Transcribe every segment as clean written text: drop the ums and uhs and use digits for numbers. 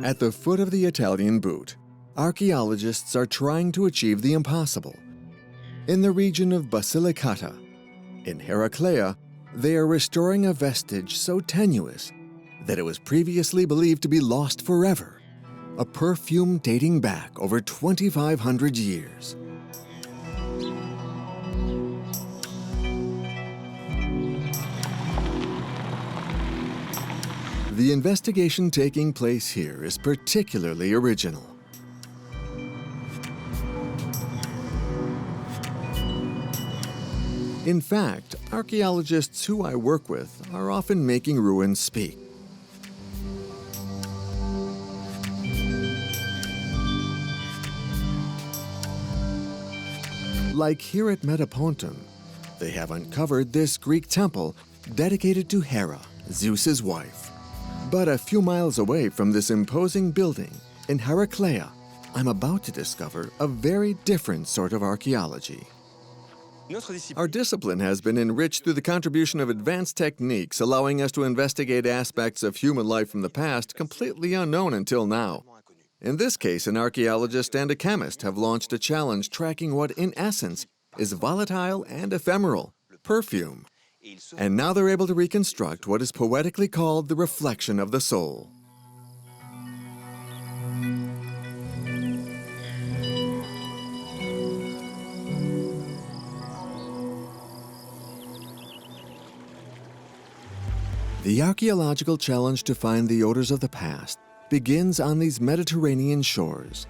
At the foot of the Italian boot, archaeologists are trying to achieve the impossible. In the region of Basilicata, in Heraclea, they are restoring a vestige so tenuous that it was previously believed to be lost forever, a perfume dating back over 2,500 years. The investigation taking place here is particularly original. In fact, archaeologists who I work with are often making ruins speak. Like here at Metapontum, they have uncovered this Greek temple dedicated to Hera, Zeus's wife. But a few miles away from this imposing building, in Heraclea, I'm about to discover a very different sort of archaeology. Our discipline has been enriched through the contribution of advanced techniques, allowing us to investigate aspects of human life from the past completely unknown until now. In this case, an archaeologist and a chemist have launched a challenge tracking what, in essence, is volatile and ephemeral, perfume. And now they're able to reconstruct what is poetically called the reflection of the soul. The archaeological challenge to find the odors of the past begins on these Mediterranean shores.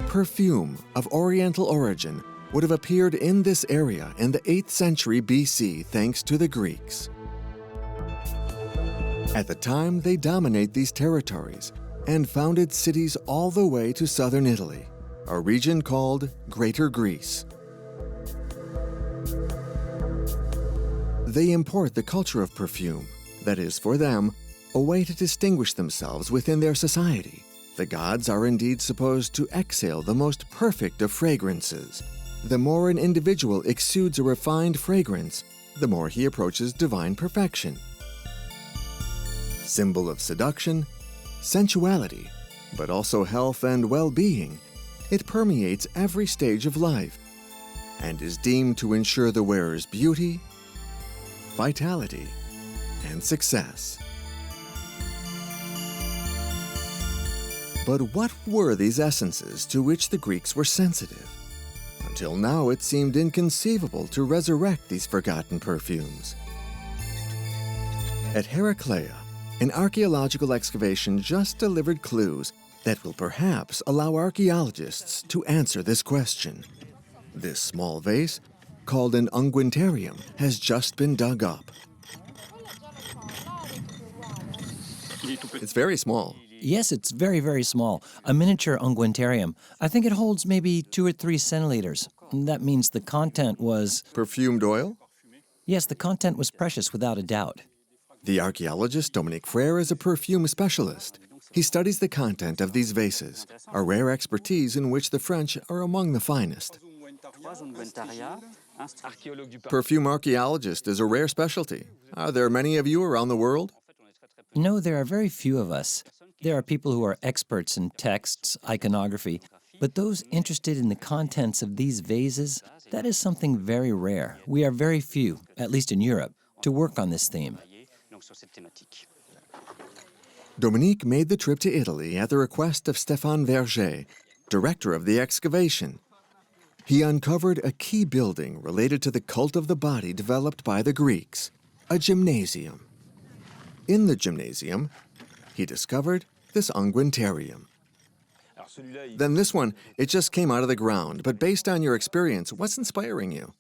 Perfume of Oriental origin would have appeared in this area in the 8th century BC thanks to the Greeks. At the time, they dominate these territories and founded cities all the way to southern Italy, a region called Greater Greece. They import the culture of perfume, that is, for them, a way to distinguish themselves within their society. The gods are indeed supposed to exhale the most perfect of fragrances. The more an individual exudes a refined fragrance, the more he approaches divine perfection. Symbol of seduction, sensuality, but also health and well-being, it permeates every stage of life and is deemed to ensure the wearer's beauty, vitality, and success. But what were these essences to which the Greeks were sensitive? Until now, it seemed inconceivable to resurrect these forgotten perfumes. At Heraclea, an archaeological excavation just delivered clues that will perhaps allow archaeologists to answer this question. This small vase, called an unguentarium, has just been dug up. It's very small. Yes, it's very, very small. A miniature unguentarium. I think it holds maybe 2 or 3 centiliters. That means the content was... Perfumed oil? Yes, the content was precious without a doubt. The archaeologist Dominique Frère is a perfume specialist. He studies the content of these vases, a rare expertise in which the French are among the finest. Perfume archaeologist is a rare specialty. Are there many of you around the world? No, there are very few of us. There are people who are experts in texts, iconography, but those interested in the contents of these vases, that is something very rare. We are very few, at least in Europe, to work on this theme. Dominique made the trip to Italy at the request of Stéphane Verger, director of the excavation. He uncovered a key building related to the cult of the body developed by the Greeks, a gymnasium. In the gymnasium, he discovered this unguentarium. Then this one, it just came out of the ground, but based on your experience, what's inspiring you?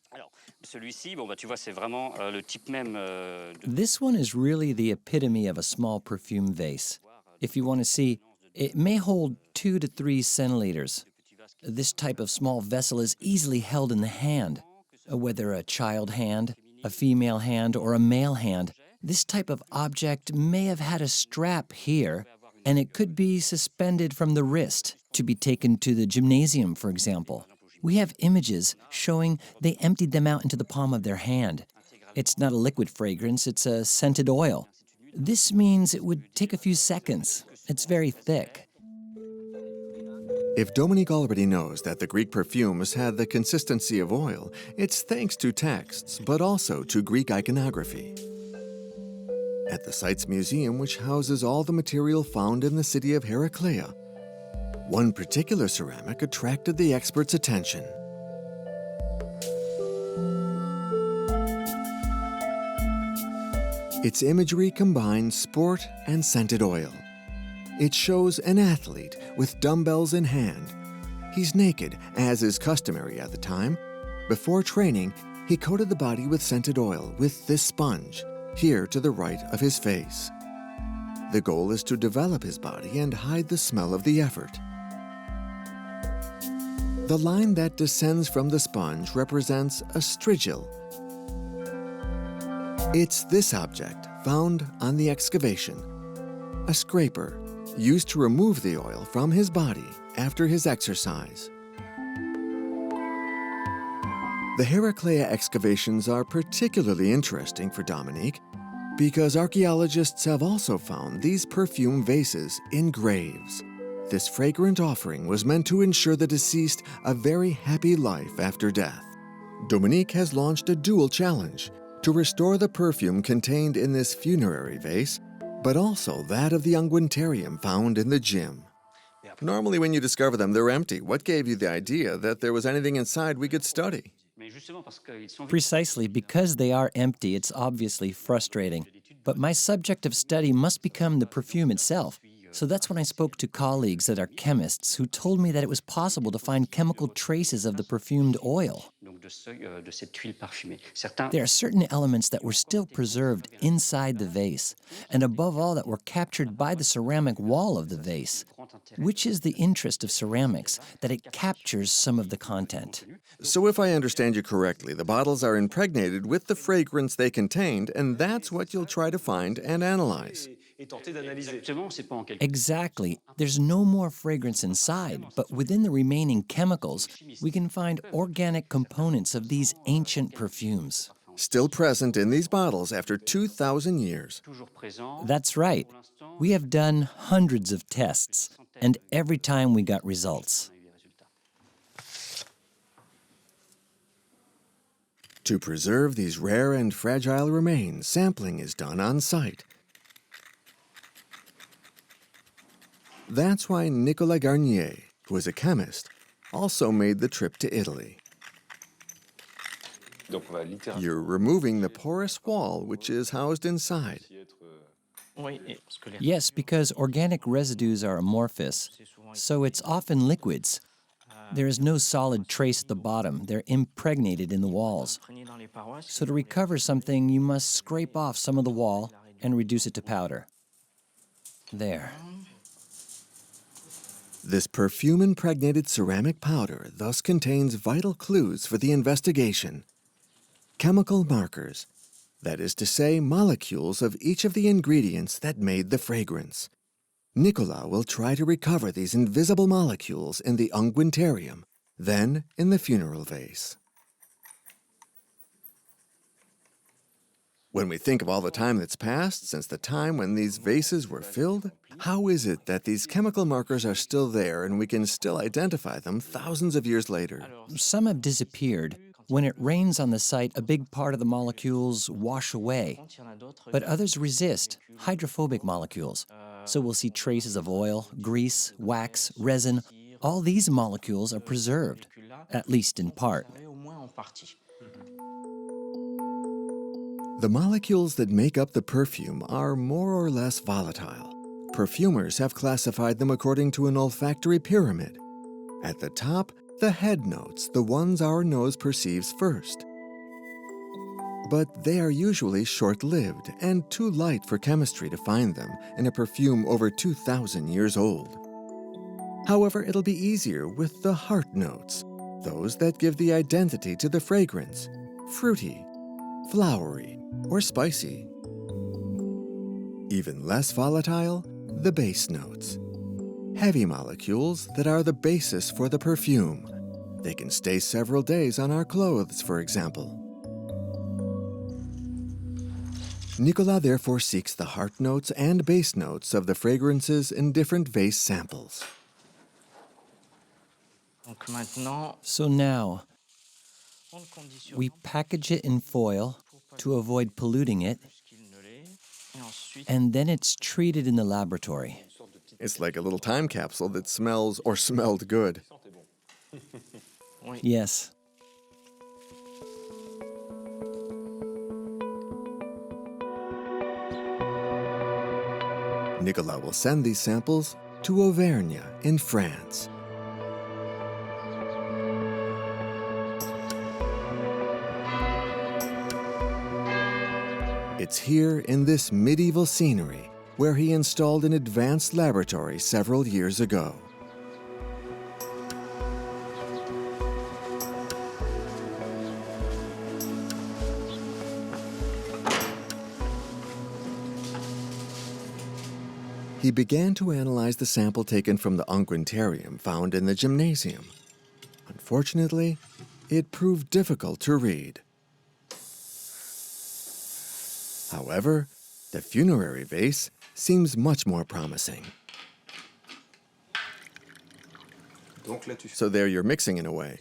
This one is really the epitome of a small perfume vase. If you want to see, it may hold 2 to 3 centiliters. This type of small vessel is easily held in the hand. Whether a child hand, a female hand, or a male hand, this type of object may have had a strap here, and it could be suspended from the wrist to be taken to the gymnasium, for example. We have images showing they emptied them out into the palm of their hand. It's not a liquid fragrance, it's a scented oil. This means it would take a few seconds. It's very thick. If Dominique already knows that the Greek perfumes had the consistency of oil, it's thanks to texts, but also to Greek iconography. At the site's museum, which houses all the material found in the city of Heraclea, one particular ceramic attracted the experts' attention. Its imagery combines sport and scented oil. It shows an athlete with dumbbells in hand. He's naked, as is customary at the time. Before training, he coated the body with scented oil with this sponge, here to the right of his face. The goal is to develop his body and hide the smell of the effort. The line that descends from the sponge represents a strigil. It's this object found on the excavation, a scraper used to remove the oil from his body after his exercise. The Heraclea excavations are particularly interesting for Dominique because archaeologists have also found these perfume vases in graves. This fragrant offering was meant to ensure the deceased a very happy life after death. Dominique has launched a dual challenge to restore the perfume contained in this funerary vase, but also that of the unguentarium found in the gym. Normally when you discover them, they're empty. What gave you the idea that there was anything inside we could study? Precisely because they are empty, it's obviously frustrating. But my subject of study must become the perfume itself. So that's when I spoke to colleagues that are chemists who told me that it was possible to find chemical traces of the perfumed oil. There are certain elements that were still preserved inside the vase, and above all that were captured by the ceramic wall of the vase, which is the interest of ceramics, that it captures some of the content. So if I understand you correctly, the bottles are impregnated with the fragrance they contained, and that's what you'll try to find and analyze. Exactly. There's no more fragrance inside, but within the remaining chemicals, we can find organic components of these ancient perfumes. Still present in these bottles after 2,000 years. That's right. We have done hundreds of tests, and every time we got results. To preserve these rare and fragile remains, sampling is done on site. That's why Nicolas Garnier, who is a chemist, also made the trip to Italy. You're removing the porous wall which is housed inside. Yes, because organic residues are amorphous, so it's often liquids. There is no solid trace at the bottom. They're impregnated in the walls. So to recover something, you must scrape off some of the wall and reduce it to powder. There. This perfume-impregnated ceramic powder thus contains vital clues for the investigation. Chemical markers, that is to say, molecules of each of the ingredients that made the fragrance. Nicolas will try to recover these invisible molecules in the unguentarium, then in the funeral vase. When we think of all the time that's passed since the time when these vases were filled, how is it that these chemical markers are still there and we can still identify them thousands of years later? Some have disappeared. When it rains on the site, a big part of the molecules wash away. But others resist, hydrophobic molecules. So we'll see traces of oil, grease, wax, resin. All these molecules are preserved, at least in part. The molecules that make up the perfume are more or less volatile. Perfumers have classified them according to an olfactory pyramid. At the top, the head notes, the ones our nose perceives first. But they are usually short-lived and too light for chemistry to find them in a perfume over 2,000 years old. However, it'll be easier with the heart notes, those that give the identity to the fragrance, fruity, flowery, or spicy. Even less volatile, the base notes. Heavy molecules that are the basis for the perfume. They can stay several days on our clothes, for example. Nicolas therefore seeks the heart notes and base notes of the fragrances in different vase samples. Donc maintenant, So now, on le conditionne we package it in foil to avoid polluting it, plus qu'il ne l'est. Et ensuite, and then it's treated in the laboratory. It's like a little time capsule that smells or smelled good. oui. Yes. Nicolas will send these samples to Auvergne in France. It's here in this medieval scenery where he installed an advanced laboratory several years ago. He began to analyze the sample taken from the unguentarium found in the gymnasium. Unfortunately, it proved difficult to read. However, the funerary vase seems much more promising. So there you're mixing in a way.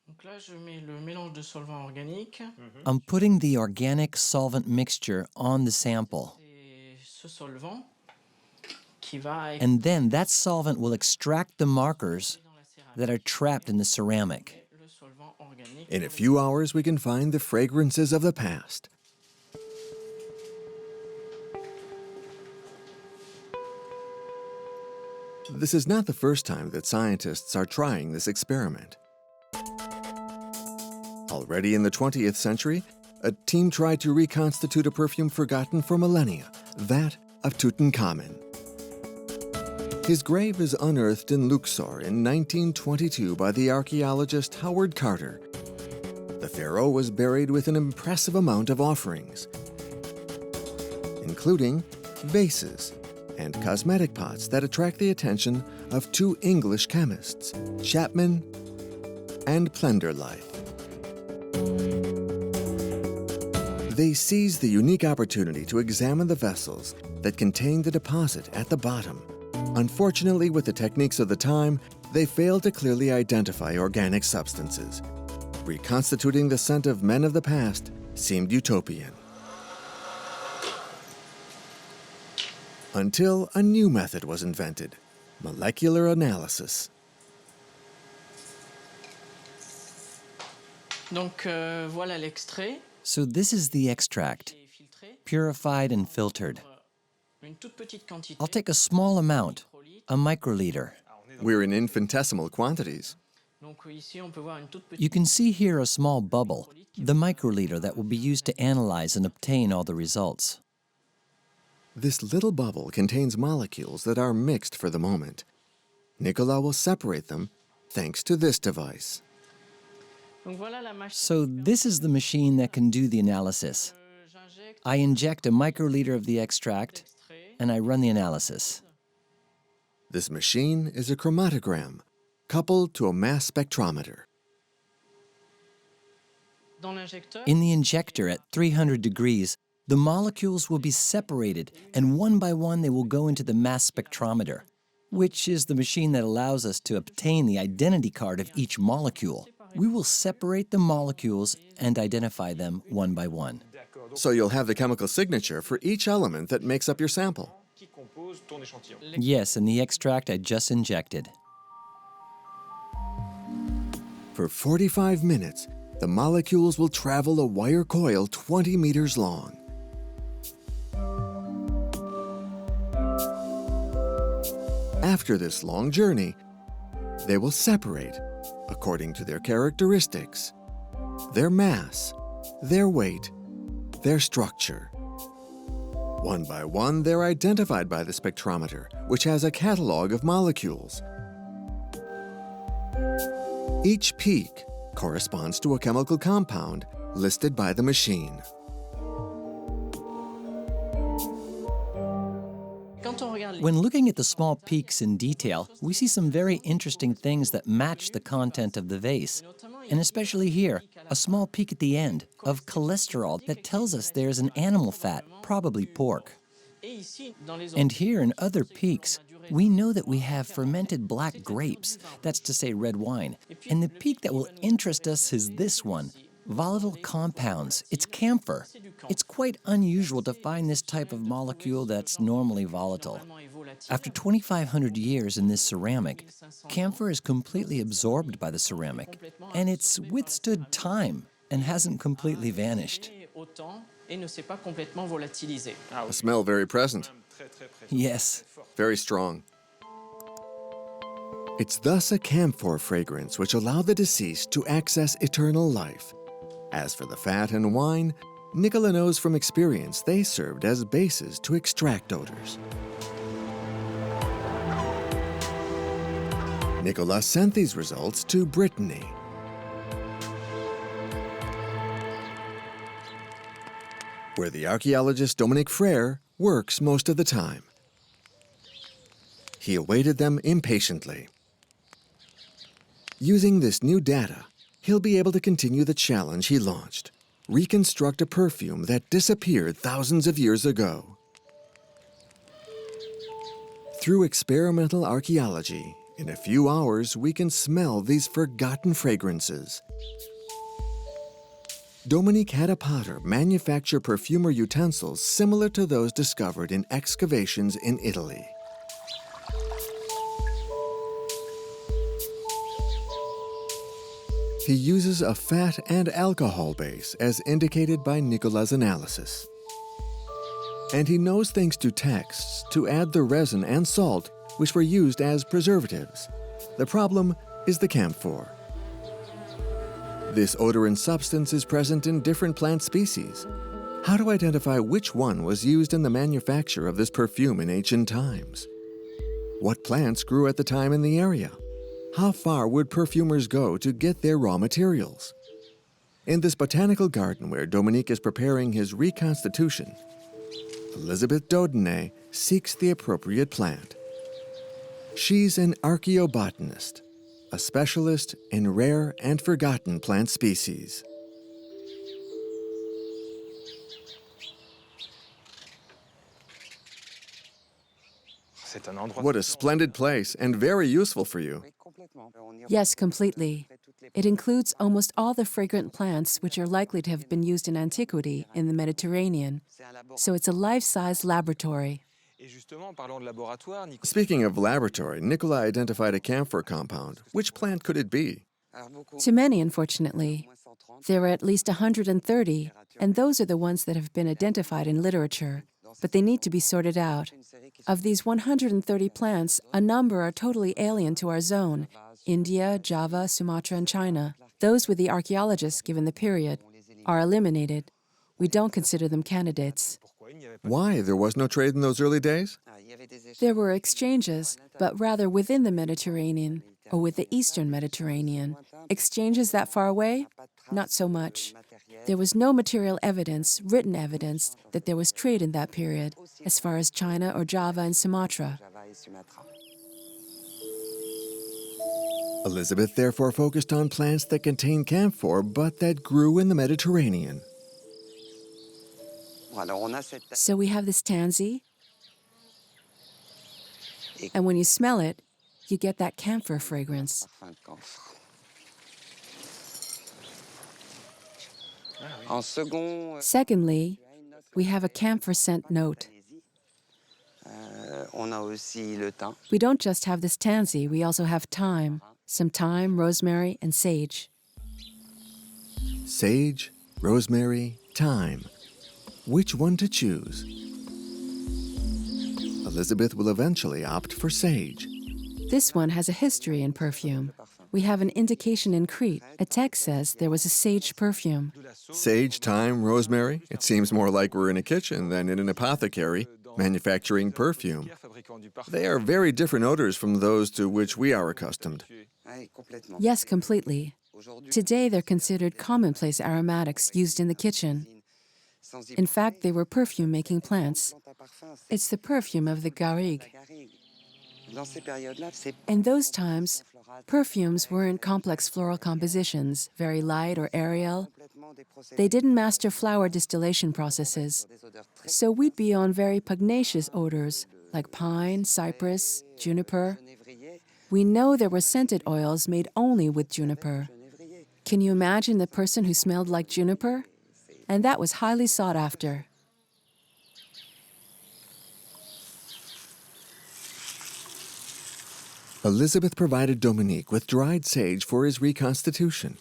Donc là, je mets le mélange de solvant organique. I'm putting the organic solvent mixture on the sample, Et ce solvant qui va and then that solvent will extract the markers dans la céramique. that are trapped in the ceramic. Le solvant organique. In a few hours, we can find the fragrances of the past. This is not the first time that scientists are trying this experiment. Already in the 20th century, a team tried to reconstitute a perfume forgotten for millennia, that of Tutankhamun. His grave is unearthed in Luxor in 1922 by the archaeologist Howard Carter. The pharaoh was buried with an impressive amount of offerings, including vases and cosmetic pots that attract the attention of two English chemists, Chapman and Plenderleith. They seized the unique opportunity to examine the vessels that contained the deposit at the bottom. Unfortunately, with the techniques of the time, they failed to clearly identify organic substances. Reconstituting the scent of men of the past seemed utopian. Until a new method was invented, molecular analysis. Donc voilà l'extrait. So this is the extract, Et filtré. purified and filtered. Une toute petite quantité. I'll take a small amount, a microliter. We're in infinitesimal quantities. Donc ici, on peut voir une toute petite. You can see here a small bubble, the microliter that will be used to analyze and obtain all the results. This little bubble contains molecules that are mixed for the moment. Nicolas will separate them thanks to this device. Donc voilà la machine. So this is the machine that can do the analysis. J'injecte I inject a microliter of the extract, l'extrait. and I run the analysis. This machine is a chromatogram coupled to a mass spectrometer. Dans l'injecteur. In the injector at 300 degrees, the molecules will be separated, and one by one they will go into the mass spectrometer, which is the machine that allows us to obtain the identity card of each molecule. We will separate the molecules and identify them one by one. So you'll have the chemical signature for each element that makes up your sample. qui compose ton échantillon. Yes, and the extract I just injected. For 45 minutes, the molecules will travel a wire coil 20 meters long. After this long journey, they will separate according to their characteristics, their mass, their weight, their structure. One by one, they're identified by the spectrometer, which has a catalog of molecules. Each peak corresponds to a chemical compound listed by the machine. Quand on regarde les When looking at the small peaks in detail, we see some very interesting things that match the content of the vase. notamment and especially here, a small peak at the end of cholesterol that tells us there's an animal fat, probably pork. And here in other peaks, we know that we have fermented black grapes, that's to say red wine. And the peak that will interest us is this one, volatile compounds. It's camphor. It's quite unusual to find this type of molecule that's normally volatile. After 2,500 years in this ceramic, camphor is completely absorbed by the ceramic, and it's withstood time and hasn't completely vanished. The smell very present, Yes. very strong. It's thus a camphor fragrance which allowed the deceased to access eternal life. As for the fat and wine, Nicola knows from experience they served as bases to extract odors. Nicola sent these results to Brittany. Where the archaeologist Dominique Frère works most of the time. He awaited them impatiently. Using this new data, he'll be able to continue the challenge he launched, reconstruct a perfume that disappeared thousands of years ago. Through experimental archaeology, in a few hours we can smell these forgotten fragrances. Dominique had a potter manufacture perfumer utensils similar to those discovered in excavations in Italy. He uses a fat and alcohol base as indicated by Nicola's analysis. And he knows thanks to texts to add the resin and salt which were used as preservatives. The problem is the camphor. This odorant substance is present in different plant species. How to identify which one was used in the manufacture of this perfume in ancient times? What plants grew at the time in the area? How far would perfumers go to get their raw materials? In this botanical garden where Dominique is preparing his reconstitution, Elisabeth Daudenay seeks the appropriate plant. She's an archaeobotanist, a specialist in rare and forgotten plant species. What a splendid place, and very useful for you. Yes, completely. It includes almost all the fragrant plants which are likely to have been used in antiquity in the Mediterranean. So it's a life-size laboratory. Speaking of laboratory, Nicola identified a camphor compound. Which plant could it be? Too many, unfortunately. There are at least 130, and those are the ones that have been identified in literature, but they need to be sorted out. Of these 130 plants, a number are totally alien to our zone: India, Java, Sumatra, and China. Those with the archaeologists, given the period, are eliminated. We don't consider them candidates. Why? There was no trade in those early days? There were exchanges, but rather within the Mediterranean, or with the Eastern Mediterranean. Exchanges that far away? Not so much. There was no material evidence, written evidence, that there was trade in that period, as far as China or Java and Sumatra. Elisabeth therefore focused on plants that contain camphor but that grew in the Mediterranean. So we have this tansy, and when you smell it, you get that camphor fragrance. Secondly, we have a camphor scent note. We don't just have this tansy, we also have thyme, some thyme, rosemary, and sage. Sage, rosemary, thyme. Which one to choose? Elisabeth will eventually opt for sage. This one has a history in perfume. We have an indication in Crete. A text says there was a sage perfume. Sage, thyme, rosemary? It seems more like we're in a kitchen than in an apothecary manufacturing perfume. They are very different odors from those to which we are accustomed. Yes, completely. Today they're considered commonplace aromatics used in the kitchen. In fact, they were perfume-making plants. It's the perfume of the garrigue. In those times, perfumes weren't complex floral compositions, very light or aerial. They didn't master flower distillation processes. So we'd be on very pugnacious odors, like pine, cypress, juniper. We know there were scented oils made only with juniper. Can you imagine the person who smelled like juniper? And that was highly sought after. Elizabeth provided Dominique with dried sage for his reconstitution.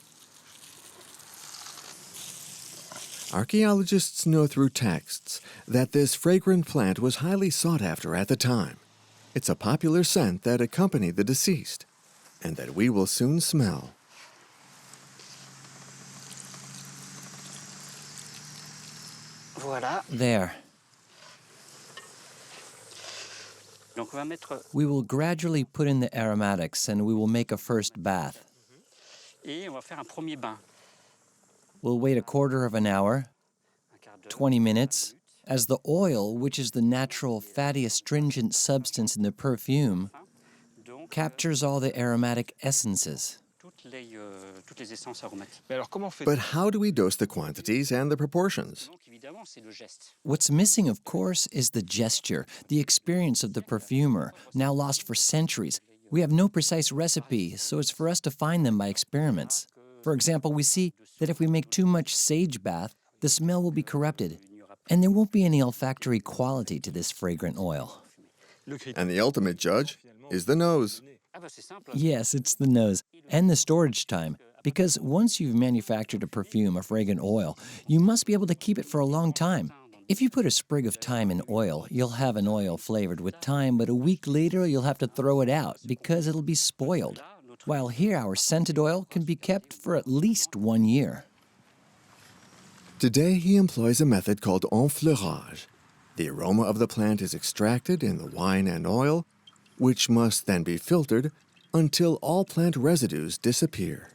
Archaeologists know through texts that this fragrant plant was highly sought after at the time. It's a popular scent that accompanied the deceased, and that we will soon smell. Voilà. There. Donc on va mettre We will gradually put in the aromatics and we will make a first bath. et on va faire un premier bain. We'll wait a quarter of an hour, 20 minutes, as the oil, which is the natural fatty astringent substance in the perfume, captures all the aromatic essences. Toutes les essences aromatiques. Mais alors comment fait But how do we dose the quantities and the proportions? Donc évidemment, c'est le geste. What's missing, of course, is the gesture, the experience of the perfumer, now lost for centuries. We have no precise recipe, so it's for us to find them by experiments. For example, we see that if we make too much sage bath, the smell will be corrupted, and there won't be any olfactory quality to this fragrant oil. And the ultimate judge is the nose. Ah bah c'est simple. Yes, it's the nose and the storage time, because once you've manufactured a perfume, a fragrant oil, you must be able to keep it for a long time. If you put a sprig of thyme in oil, you'll have an oil flavored with thyme, but a week later you'll have to throw it out because it'll be spoiled. While here our scented oil can be kept for at least 1 year. Today he employs a method called enfleurage. The aroma of the plant is extracted in the wine and oil, which must then be filtered until all plant residues disappear.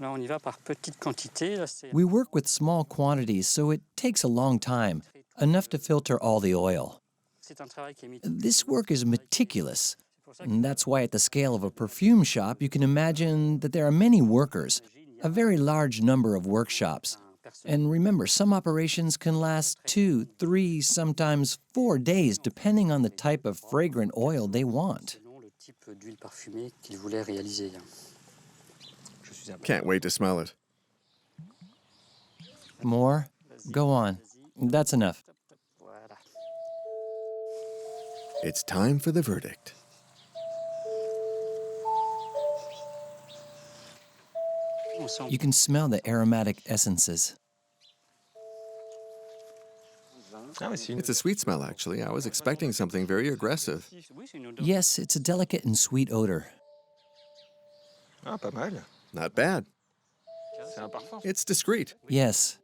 Là on y va par petites quantités. Là, c'est... We work with small quantities, so it takes a long time, enough to filter all the oil. C'est un travail qui est This work is meticulous, and that's why at the scale of a perfume shop, you can imagine that there are many workers, a very large number of workshops. And remember, some operations can last 2, 3, sometimes 4 days, depending on the type of fragrant oil they want. selon le type d'huile parfumée qu'ils voulaient réaliser. Can't wait to smell it. More? Go on. That's enough. Voilà. It's time for the verdict. On sent You can smell the aromatic essences. Ah oui, c'est une... It's a sweet smell, actually. I was expecting something very aggressive. oui, c'est une odeur. Yes, it's a delicate and sweet odor. Ah, pas mal. Not bad. C'est un parfum. It's discreet. Yes.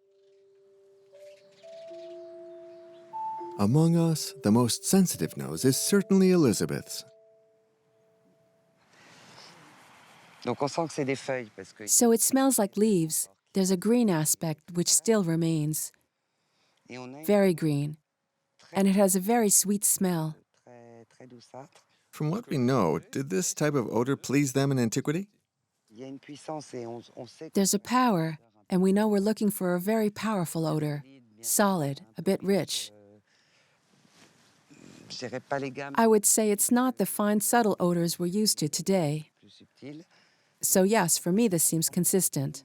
Among us, the most sensitive nose is certainly Elizabeth's. Donc on sent que c'est des feuilles parce que So it smells like leaves. There's a green aspect which still remains, et on a une very green, and it has a very sweet smell. très douceâtre. From what we know, did this type of odor please them in antiquity? Il y a une puissance et on sait que There's a power, and we know we're looking for a very powerful odor, solid, a bit rich. je dirais pas les gammes I would say it's not the fine, subtle odors we're used to today. plus subtiles So yes, for me this seems consistent.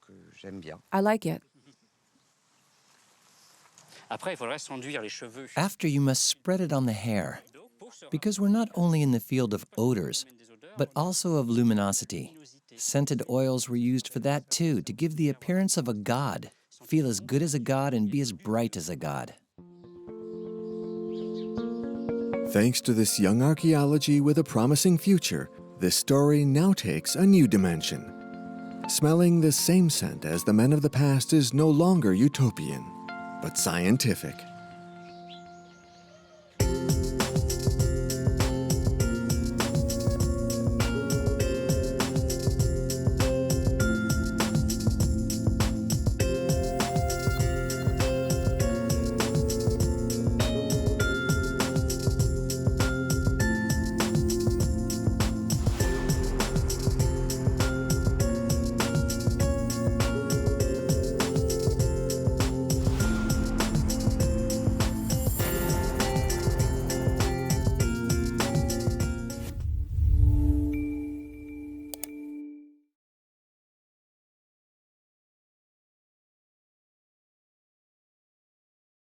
que j'aime bien. I like it. Après, il faudrait s'enduire les cheveux. After, you must spread it on the hair, because we're not only in the field of odors, but also of luminosity. Scented oils were used for that too, to give the appearance of a god, feel as good as a god and be as bright as a god. Thanks to this young archaeology with a promising future, this story now takes a new dimension. Smelling the same scent as the men of the past is no longer utopian, but scientific.